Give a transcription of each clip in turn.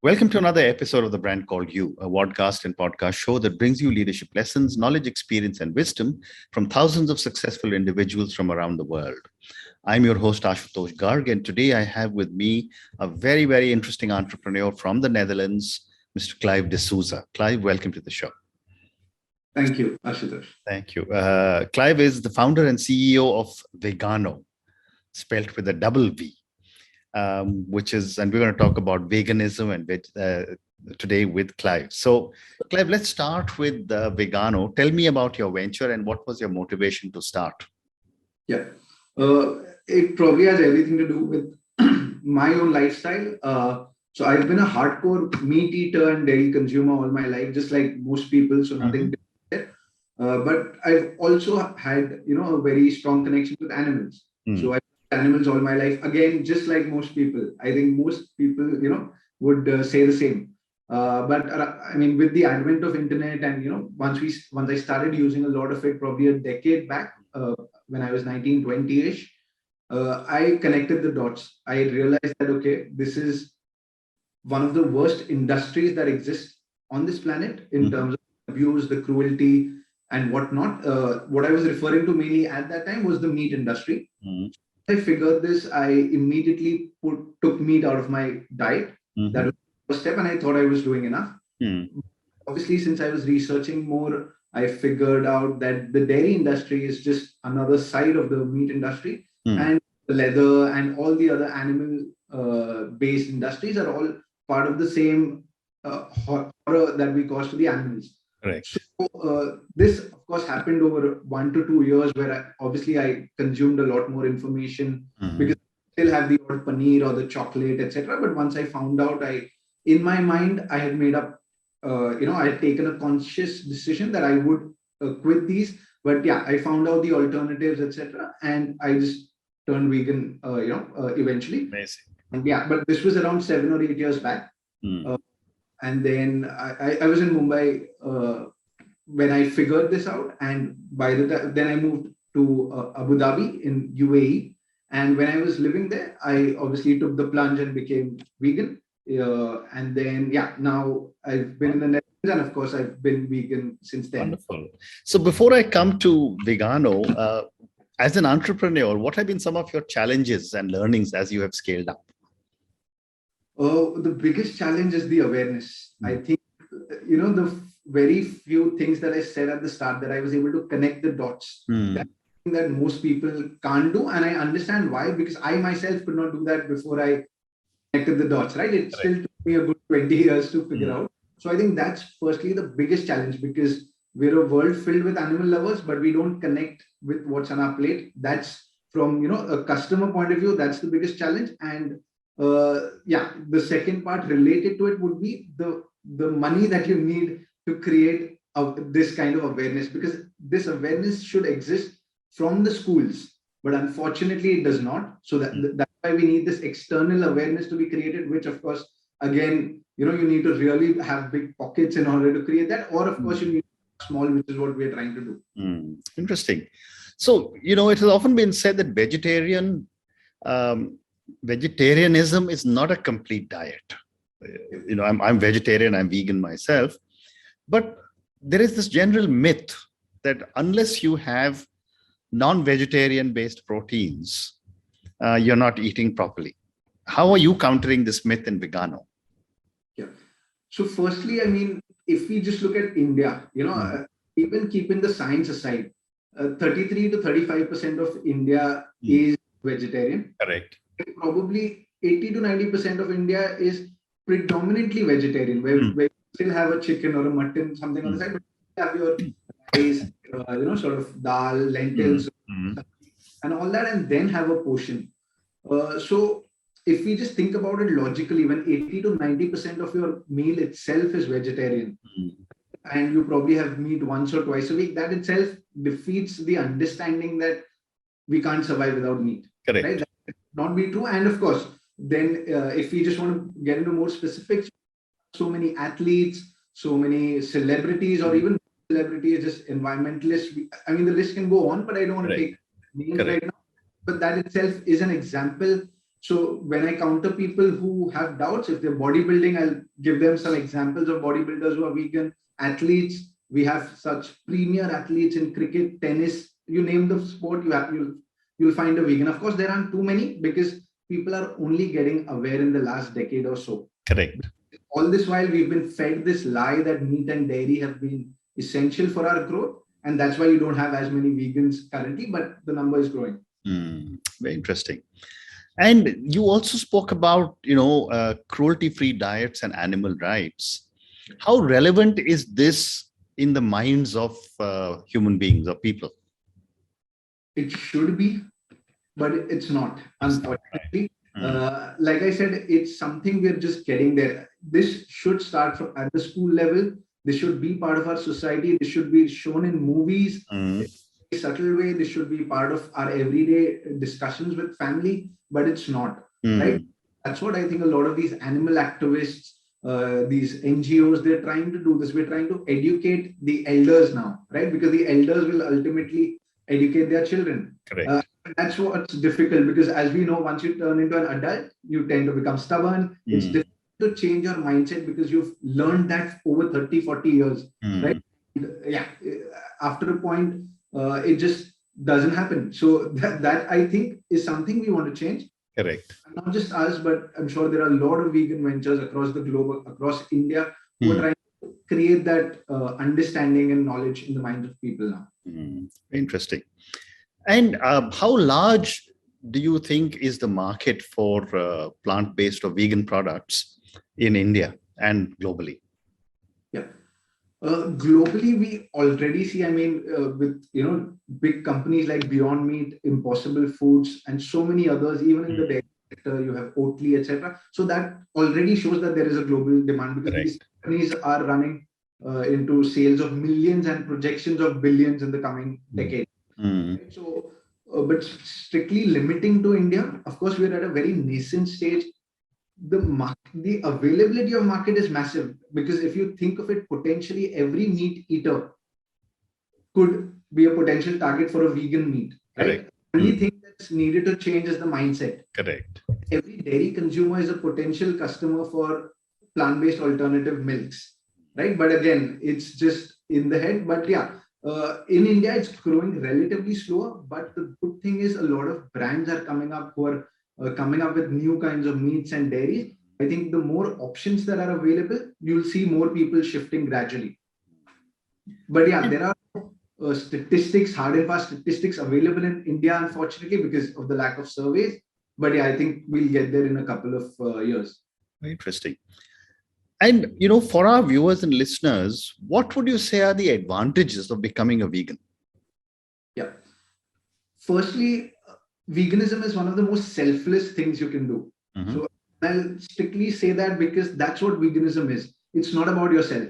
Welcome to another episode of The Brand Called You, a podcast and podcast show that brings you leadership lessons, knowledge, experience, and wisdom from thousands of successful individuals from around the world. I'm your host, Ashutosh Garg, and today I have with me a very, very interesting entrepreneur from the Netherlands, Mr. Clive Dsouza. Clive, welcome to the show. Thank you, Ashutosh. Thank you. Clive is the founder and CEO of Vvegano, spelled with a double V. And we're going to talk about veganism and today with Clive. So, Clive, let's start with Vvegano. Tell me about your venture and what was your motivation to start? Yeah, it probably has everything to do with my own lifestyle. So I've been a hardcore meat eater and dairy consumer all my life, just like most people. So nothing different. But I've also had, a very strong connection with animals. So I animals all my life. Again, just like most people, I think most people, would say the same. But I mean, with the advent of internet and, once I started using a lot of it, probably a decade back, when I was 19, 20-ish, I connected the dots. I realized that, okay, this is one of the worst industries that exist on this planet in terms of abuse, the cruelty and whatnot. What I was referring to mainly at that time was the meat industry. I figured this, I immediately took meat out of my diet. That was the first step, and I thought I was doing enough. Obviously, since I was researching more, I figured out that the dairy industry is just another side of the meat industry, and the leather and all the other animal-based industries are all part of the same horror that we cause to the animals. Correct. So this, of course, happened over 1 to 2 years where I consumed a lot more information because I still have the old paneer or the chocolate, etc. But once I found out, in my mind, I had made up, I had taken a conscious decision that I would quit these. But yeah, I found out the alternatives, etc. And I just turned vegan, eventually. Amazing. And yeah, but this was around 7 or 8 years back. And then I was in Mumbai when I figured this out. And by the time, then I moved to Abu Dhabi in UAE. And when I was living there, I obviously took the plunge and became vegan. And then, now I've been in the Netherlands, and of course, I've been vegan since then. Wonderful. So before I come to Vvegano, as an entrepreneur, what have been some of your challenges and learnings as you have scaled up? The biggest challenge is the awareness. I think, the very few things that I said at the start, that I was able to connect the dots. That's something that most people can't do. And I understand why, because I myself could not do that before I connected the dots, right? It still took me a good 20 years to figure out. So I think that's firstly the biggest challenge, because we're a world filled with animal lovers, but we don't connect with what's on our plate. That's from, a customer point of view, that's the biggest challenge. And the second part related to it would be the money that you need to create this kind of awareness, because this awareness should exist from the schools, but unfortunately it does not. So that's why we need this external awareness to be created, which of course, again, you need to really have big pockets in order to create that, or of course you need small, which is what we're trying to do. Interesting. So, it has often been said that vegetarianism is not a complete diet. I'm vegetarian, I'm vegan myself, but there is this general myth that unless you have non-vegetarian based proteins, you're not eating properly. How are you countering this myth in Vvegano? Yeah. So firstly, I mean, if we just look at India, even keeping the science aside, 33 to 35% of India is vegetarian. Correct. Probably 80 to 90% of India is predominantly vegetarian, where we still have a chicken or a mutton, something on the side, but you have your rice, sort of dal, lentils, and all that, and then have a portion. So if we just think about it logically, when 80 to 90% of your meal itself is vegetarian, and you probably have meat once or twice a week, that itself defeats the understanding that we can't survive without meat. Correct. Right? That would not be true. And of course, then if we just want to get into more specifics, so many athletes, so many celebrities, or even celebrities, just environmentalists. I mean, the list can go on, but I don't want to take names right now. But that itself is an example So when I counter people who have doubts, if they're bodybuilding, I'll give them some examples of bodybuilders who are vegan, athletes. We have such premier athletes in cricket, tennis, you name the sport, you'll find a vegan. Of course, there aren't too many because people are only getting aware in the last decade or so. Correct. All this while, we've been fed this lie that meat and dairy have been essential for our growth. And that's why you don't have as many vegans currently, but the number is growing. Very interesting. And you also spoke about, cruelty-free diets and animal rights. How relevant is this in the minds of human beings or people? It should be, but it's not, unfortunately. Like I said, it's something we're just getting there. This should start from at the school level. This should be part of our society. This should be shown in movies in a subtle way. This should be part of our everyday discussions with family, but it's not. Right? That's what I think a lot of these animal activists, these NGOs, they're trying to do this. We're trying to educate the elders now, right? Because the elders will ultimately educate their children. Correct. That's what's difficult, because as we know, once you turn into an adult, you tend to become stubborn. It's difficult to change your mindset because you've learned that over 30, 40 years, right? Yeah. After a point, it just doesn't happen. So that I think is something we want to change. Correct. Not just us, but I'm sure there are a lot of vegan ventures across the globe, across India, who are trying to create that understanding and knowledge in the minds of people now. Interesting. And how large do you think is the market for plant-based or vegan products in India and globally? Yeah. Globally, we already see, with big companies like Beyond Meat, Impossible Foods, and so many others, even in the dairy sector, you have Oatly, etc. So that already shows that there is a global demand, because these companies are running into sales of millions and projections of billions in the coming decade. Right? So, but strictly limiting to India, of course, we're at a very nascent stage. The availability of market is massive, because if you think of it, potentially every meat eater could be a potential target for a vegan meat, right? The only thing that's needed to change is the mindset. Correct. Every dairy consumer is a potential customer for plant-based alternative milks, right? But again, it's just in the head. But yeah, in India, it's growing relatively slower. But the good thing is a lot of brands are coming up who are coming up with new kinds of meats and dairies. I think the more options that are available, you'll see more people shifting gradually. But yeah, there are statistics, hard and fast statistics available in India, unfortunately, because of the lack of surveys. But yeah, I think we'll get there in a couple of years. Very interesting. And, for our viewers and listeners, what would you say are the advantages of becoming a vegan? Yeah. Firstly, veganism is one of the most selfless things you can do. So I'll strictly say that, because that's what veganism is. It's not about yourself.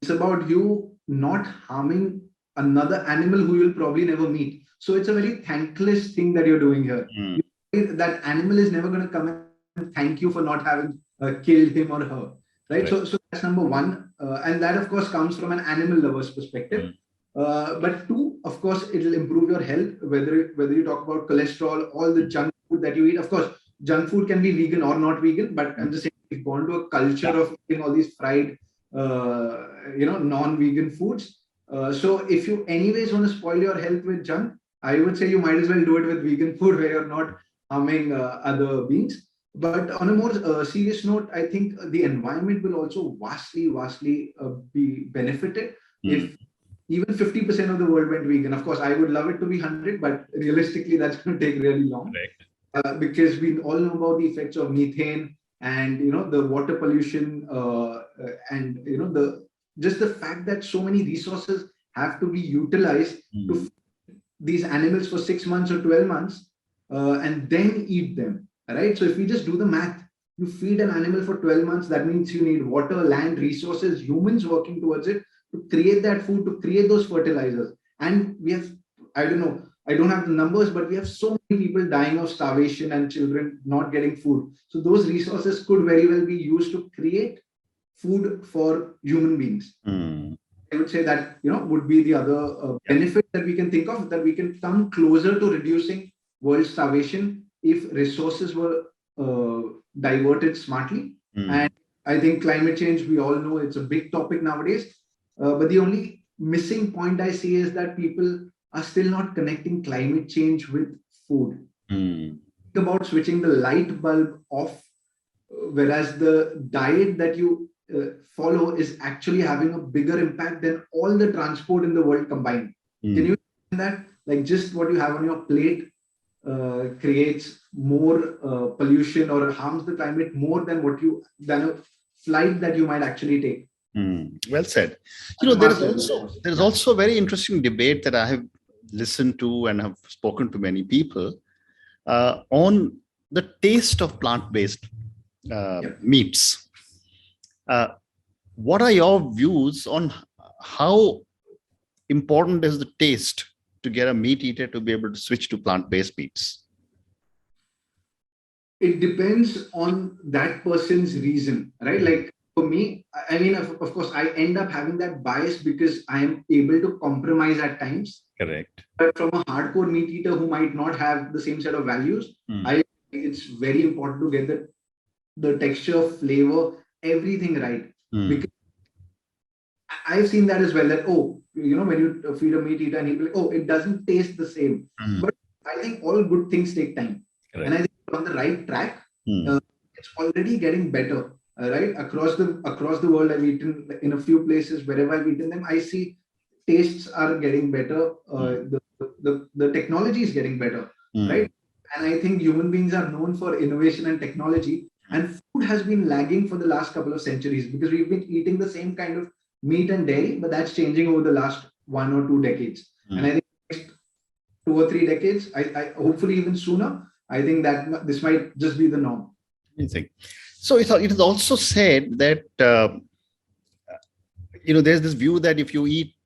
It's about you not harming another animal who you'll probably never meet. So it's a very thankless thing that you're doing here. That animal is never going to come and thank you for not having killed him or her, right? So that's number one. And that, of course, comes from an animal lover's perspective. But two, of course, it'll improve your health, whether you talk about cholesterol, all the junk food that you eat. Of course, junk food can be vegan or not vegan, but I'm just saying we've gone to a culture of eating all these fried, non-vegan foods. So if you anyways want to spoil your health with junk, I would say you might as well do it with vegan food, where you're not harming other beings. But on a more serious note, I think the environment will also vastly be benefited if even 50% of the world went vegan. Of course, I would love it to be 100, but realistically, that's going to take really long. Because we all know about the effects of methane and the water pollution and the fact that so many resources have to be utilized to feed these animals for 6 months or 12 months and then eat them. Right? So if we just do the math, you feed an animal for 12 months, that means you need water, land, resources, humans working towards it to create that food, to create those fertilizers. And we have, I don't have the numbers, but we have so many people dying of starvation and children not getting food. So those resources could very well be used to create food for human beings. I would say that, would be the other benefit that we can think of, that we can come closer to reducing world starvation if resources were diverted smartly. Mm. And I think climate change, we all know it's a big topic nowadays. But the only missing point I see is that people are still not connecting climate change with food. Mm. Think about switching the light bulb off, whereas the diet that you follow is actually having a bigger impact than all the transport in the world combined. Can you imagine that? Like just what you have on your plate creates more pollution or harms the climate more than a flight that you might actually take. Well said. There's also a very interesting debate that I have listened to and have spoken to many people on the taste of plant-based meats. What are your views on how important is the taste to get a meat eater to be able to switch to plant-based meats? It depends on that person's reason, right? Like for me, I mean, of course, I end up having that bias because I am able to compromise at times. Correct. But from a hardcore meat eater who might not have the same set of values, I think it's very important to get the texture, flavor, everything right. Because I've seen that as well, that, when you feed a meat eater and he'll be like, it doesn't taste the same. But I think all good things take time. Correct. And I think on the right track, it's already getting better, right? Across the world, I've eaten in a few places. Wherever I've eaten them, I see tastes are getting better. The technology is getting better, right? And I think human beings are known for innovation and technology. And food has been lagging for the last couple of centuries because we've been eating the same kind of meat and dairy, but that's changing over the last 1 or 2 decades. And I think next 2 or 3 decades, I hopefully even sooner, I think that this might just be the norm. Amazing. So it is also said that, there's this view that if you eat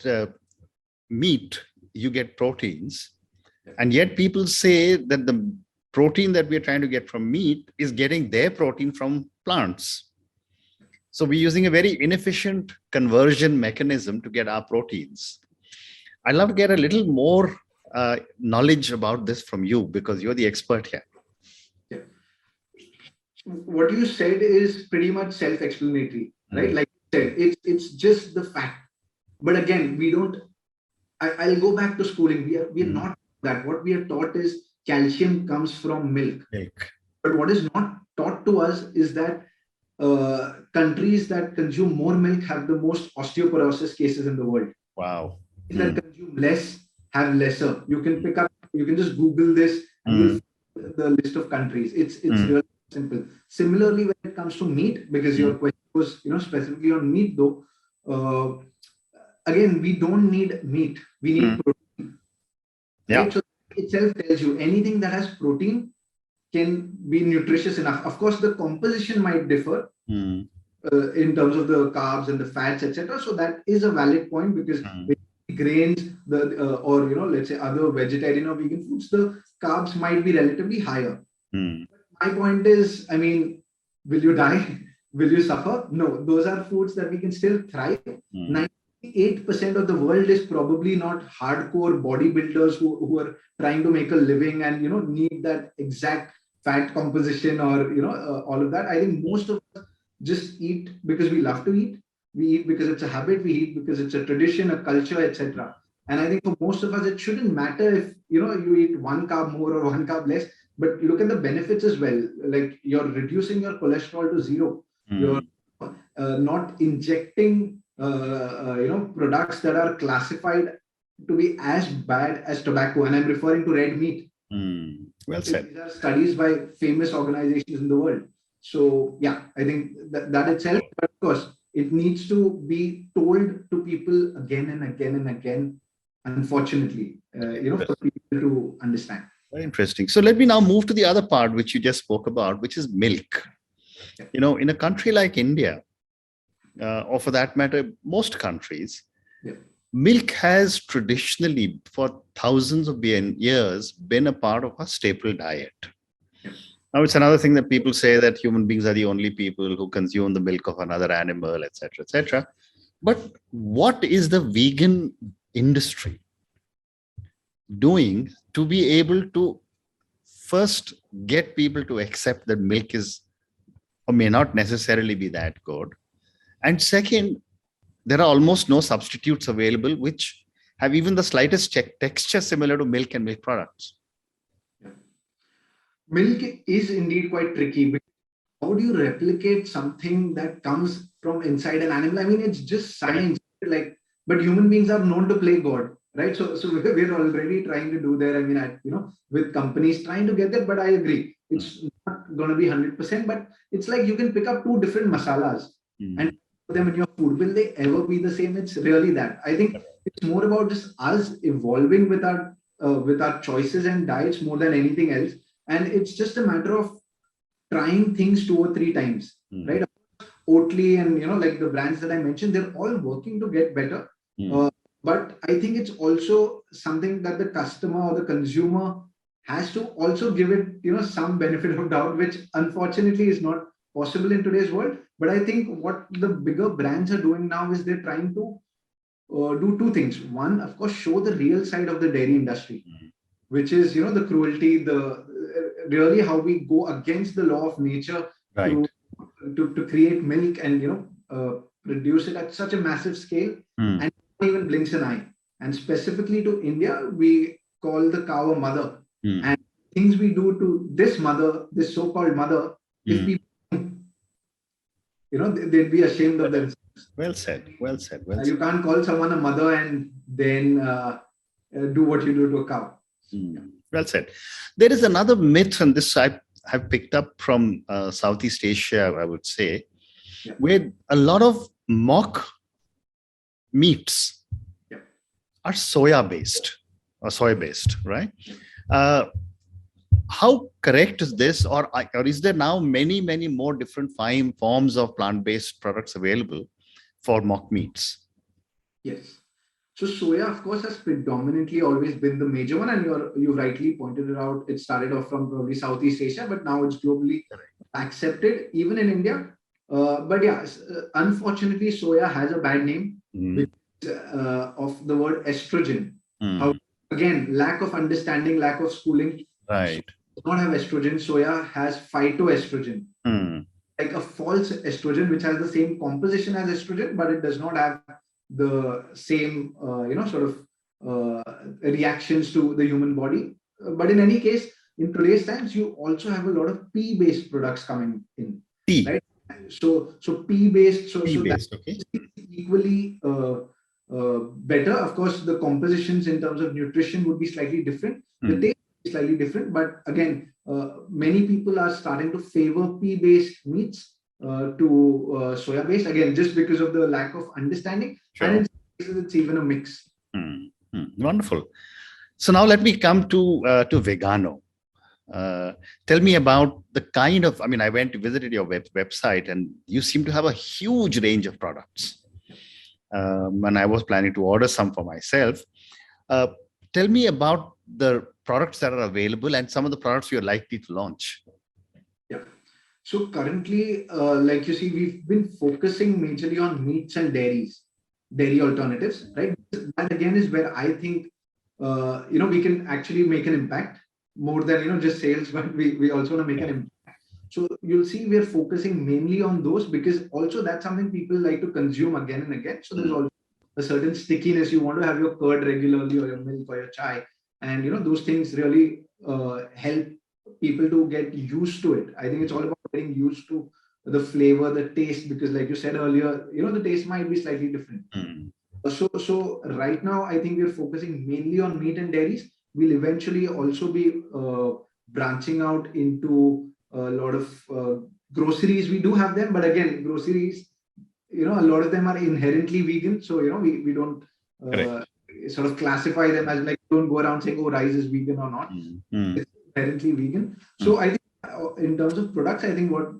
meat, you get proteins. And yet people say that the protein that we're trying to get from meat is getting their protein from plants. So we're using a very inefficient conversion mechanism to get our proteins. I'd love to get a little more knowledge about this from you because you're the expert here. Yeah. What you said is pretty much self-explanatory, right? Like you said, it's just the fact. But again, I'll go back to schooling. We are not that. What we are taught is calcium comes from milk. But what is not taught to us is that countries that consume more milk have the most osteoporosis cases in the world. Wow. That consume less have lesser. You can just Google this and you'll find the list of countries. It's really simple. Similarly, when it comes to meat, because your question was specifically on meat though, again, we don't need meat. We need protein. Yeah. Right? So itself tells you anything that has protein can be nutritious enough. Of course, the composition might differ in terms of the carbs and the fats, etc. So that is a valid point because grains, let's say other vegetarian or vegan foods, the carbs might be relatively higher. My point is, I mean, will you die? Will you suffer? No, those are foods that we can still thrive. 98% of the world is probably not hardcore bodybuilders who are trying to make a living and need that exact fat composition or all of that. I think most of us just eat because we love to eat. We eat because it's a habit. We eat because it's a tradition, a culture, etc. And I think for most of us, it shouldn't matter if you eat 1 carb more or 1 carb less. But look at the benefits as well. Like you're reducing your cholesterol to 0. You're not injecting products that are classified to be as bad as tobacco, and I'm referring to red meat. Well said. These are studies by famous organizations in the world. So yeah, I think that itself, but of course, it needs to be told to people again and again and again. Unfortunately, for people to understand. Very interesting. So let me now move to the other part which you just spoke about, which is milk. In a country like India, or for that matter, most countries, milk has traditionally, for thousands of years, been a part of our staple diet. Now, it's another thing that people say that human beings are the only people who consume the milk of another animal, etc., etc. But what is the vegan industry doing to be able to first get people to accept that milk is or may not necessarily be that good. And second, there are almost no substitutes available which have even the slightest texture similar to milk and milk products. Yeah. Milk is indeed quite tricky. How do you replicate something that comes from inside an animal? I mean, it's just science, like, but human beings are known to play God, right? So we're already trying to do that. I mean, with companies trying to get that, but I agree, it's not going to be 100%. But it's like you can pick up two different masalas and put them in your food. Will they ever be the same? It's really that. I think it's more about just us evolving with our choices and diets more than anything else. And it's just a matter of trying things 2 or 3 times, right? Oatly and like the brands that I mentioned, they're all working to get better. But I think it's also something that the customer or the consumer has to also give it, some benefit of doubt, which unfortunately is not possible in today's world. But I think what the bigger brands are doing now is they're trying to do two things. One, of course, show the real side of the dairy industry, which is the cruelty, the really how we go against the law of nature to create milk and produce it at such a massive scale and not even blinks an eye. And specifically to India, we call the cow a mother. And things we do to this mother, this so-called mother, if people, they'd be ashamed of themselves. Well said. You can't call someone a mother and then do what you do to a cow. Well said. There is another myth, and this I have picked up from Southeast Asia, I would say, where a lot of mock meats are soy-based, right? How correct is this, or is there now many more different forms of plant-based products available for mock meats? Yes. So soya, of course, has predominantly always been the major one, and you rightly pointed it out. It started off from probably Southeast Asia, but now it's globally accepted, even in India. But yeah, unfortunately, soya has a bad name because of the word estrogen. Again, lack of understanding, lack of schooling. Right. Does not have estrogen. Soya has phytoestrogen, like a false estrogen, which has the same composition as estrogen, but it does not have the same, reactions to the human body. But in any case, in today's times, you also have a lot of pea-based products coming in. Tea. Right? So pea-based, so that's equally better. Of course, the compositions in terms of nutrition would be slightly different. The taste is slightly different. But again, many people are starting to favor pea-based meats to soya-based, again, just because of the lack of understanding. Sure. And in some cases, it's even a mix. Wonderful. So now let me come to Vvegano. Tell me about the kind of, I visited your website and you seem to have a huge range of products. And I was planning to order some for myself. Tell me about the products that are available and some of the products you're likely to launch. Yeah. So currently, like you see, we've been focusing majorly on meats and dairy alternatives, right? That again is where I think, we can actually make an impact more than, just sales, but we also want to make an impact. So you'll see we're focusing mainly on those because also that's something people like to consume again and again. So there's also a certain stickiness. You want to have your curd regularly or your milk or your chai. And, those things really help people to get used to it. I think it's all about getting used to the flavor, the taste, because like you said earlier, the taste might be slightly different. So right now, I think we're focusing mainly on meat and dairies. We'll eventually also be branching out into a lot of groceries. We do have them, but again, groceries, a lot of them are inherently vegan. So, we don't sort of classify them as like, don't go around saying, oh, rice is vegan or not. It's inherently vegan. So I think in terms of products, I think what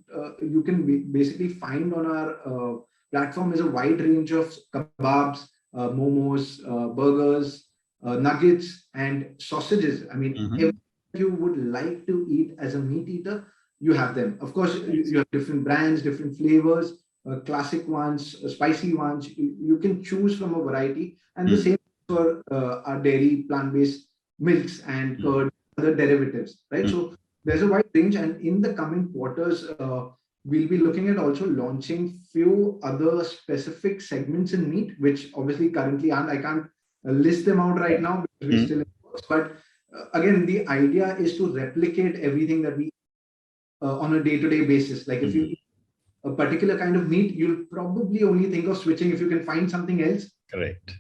you can basically find on our platform is a wide range of kebabs, momos, burgers, nuggets, and sausages. If you would like to eat as a meat eater, you have them. Of course, you have different brands, different flavors, classic ones, spicy ones. You can choose from a variety. And the same for our dairy, plant-based milks and curd, other derivatives, right? So there's a wide range, and in the coming quarters, we'll be looking at also launching few other specific segments in meat, which obviously currently aren't. I can't list them out right now because we're still in the works. But again, the idea is to replicate everything that we on a day-to-day basis. Like if you eat a particular kind of meat, you'll probably only think of switching if you can find something else. Correct.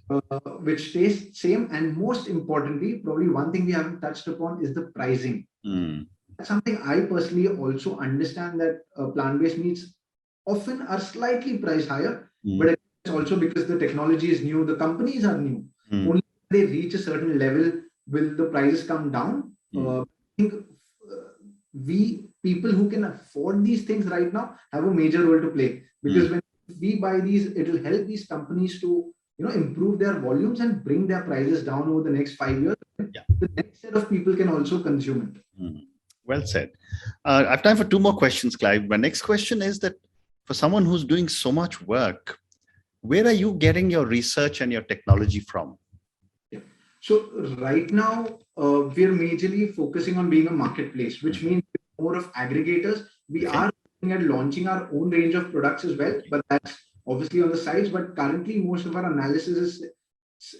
Which tastes same. And most importantly, probably one thing we haven't touched upon is the pricing. That's something I personally also understand, that plant-based meats often are slightly priced higher, but it's also because the technology is new, the companies are new. Only when they reach a certain level will the prices come down. I think we people who can afford these things right now have a major role to play, because when we buy these, it will help these companies to improve their volumes and bring their prices down over the next 5 years. The next set of people can also consume it. Well said. I have time for two more questions, Clive. My next question is that for someone who's doing so much work, where are you getting your research and your technology from? So right now, we're majorly focusing on being a marketplace, which means more of aggregators. We are looking at launching our own range of products as well, but that's obviously on the sides. But currently, most of our analysis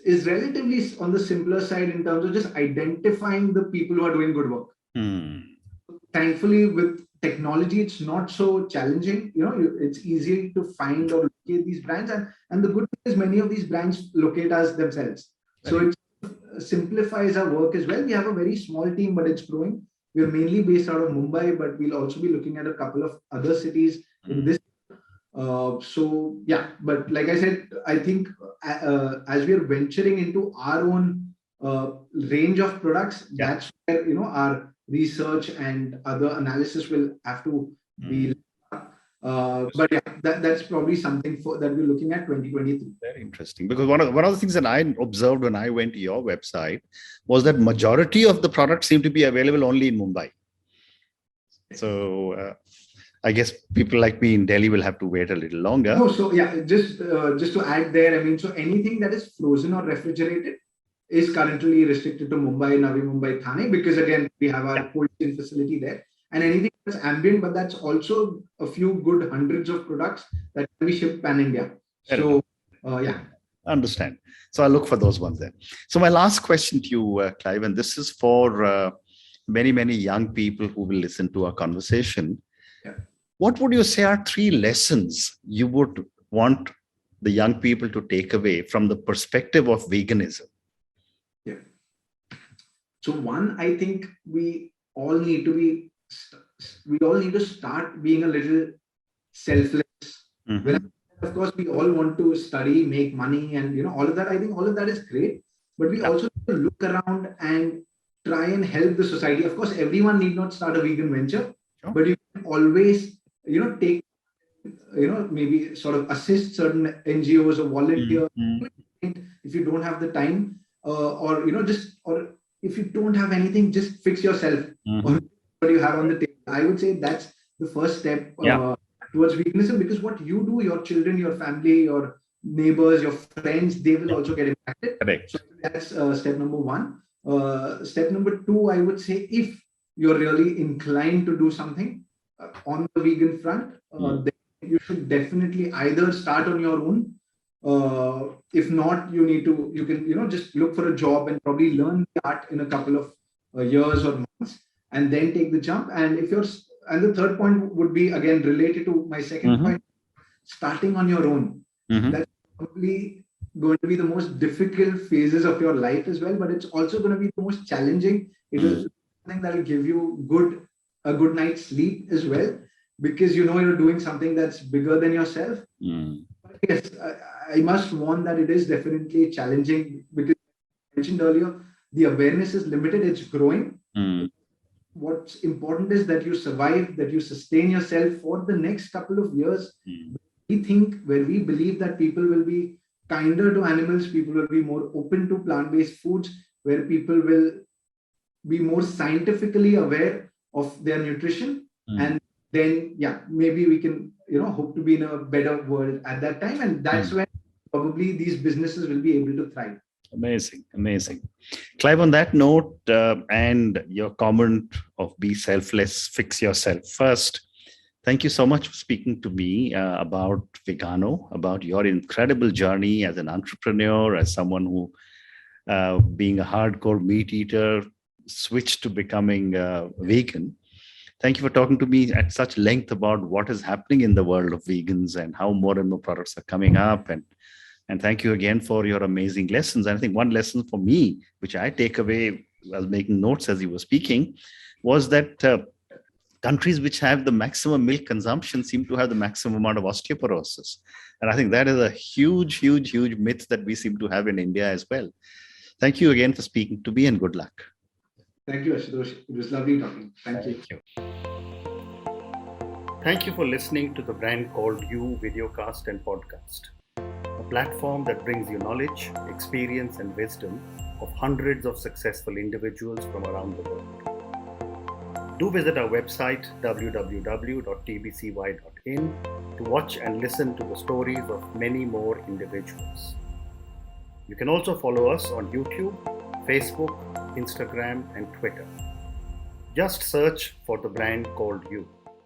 is relatively on the simpler side in terms of just identifying the people who are doing good work. Thankfully, with technology, it's not so challenging. It's easy to find or locate these brands, and the good thing is many of these brands locate us themselves. So it simplifies our work as well. We have a very small team, but it's growing. We're mainly based out of Mumbai, but we'll also be looking at a couple of other cities in this. So yeah, but like I said, I think as we are venturing into our own range of products, that's where our research and other analysis will have to be. But yeah, that's probably something that we're looking at 2023. Very interesting, because one of the things that I observed when I went to your website was that majority of the products seem to be available only in Mumbai. So I guess people like me in Delhi will have to wait a little longer. No, so yeah, just to add there, I mean, so anything that is frozen or refrigerated is currently restricted to Mumbai, Navi Mumbai, Thane, because again, we have our cold chain facility there. And anything that's ambient, but that's also a few good hundreds of products that can be shipped pan-India. So, yeah. Understand. So I'll look for those ones then. So my last question to you, Clive, and this is for many, many young people who will listen to our conversation. What would you say are 3 lessons you would want the young people to take away from the perspective of veganism? Yeah. So one, I think we all need to start being a little selfless. Of course, we all want to study, make money, and all of that. I think all of that is great, but we also need to look around and try and help the society. Of course, everyone need not start a vegan venture, but you can always take maybe sort of assist certain NGOs or volunteer if you don't have the time, or if you don't have anything, just fix yourself or what you have on the table. I would say that's the first step towards veganism, because what you do, your children, your family, your neighbors, your friends, they will also get impacted. Correct. So that's step number 1. Step number 2, I would say, if you're really inclined to do something on the vegan front, then you should definitely either start on your own. If not, you can just look for a job and probably learn the art in a couple of years or months, and then take the jump. And the third point would be again related to my second point, starting on your own. That's probably going to be the most difficult phases of your life as well, but it's also going to be the most challenging. It is something that will give you a good night's sleep as well, because you're doing something that's bigger than yourself. But yes, I must warn that it is definitely challenging, because I mentioned earlier, the awareness is limited, it's growing. What's important is that you survive, that you sustain yourself for the next couple of years. Where we believe that people will be kinder to animals, people will be more open to plant-based foods, where people will be more scientifically aware of their nutrition. And then, maybe we can, hope to be in a better world at that time. And that's when probably these businesses will be able to thrive. Amazing, amazing. Clive, on that note, and your comment of be selfless, fix yourself first. Thank you so much for speaking to me about Vegano, about your incredible journey as an entrepreneur, as someone who, being a hardcore meat eater, switched to becoming vegan. Thank you for talking to me at such length about what is happening in the world of vegans and how more and more products are coming up. And thank you again for your amazing lessons. And I think one lesson for me, which I take away while making notes as you were speaking, was that countries which have the maximum milk consumption seem to have the maximum amount of osteoporosis. And I think that is a huge, huge, huge myth that we seem to have in India as well. Thank you again for speaking to me, and good luck. Thank you, Ashutosh. It was lovely talking. Thank you. Thank you for listening to the Brand Called You videocast and podcast, a platform that brings you knowledge, experience, and wisdom of hundreds of successful individuals from around the world. Do visit our website www.tbcy.in to watch and listen to the stories of many more individuals. You can also follow us on YouTube, Facebook, Instagram, and Twitter. Just search for the Brand Called You.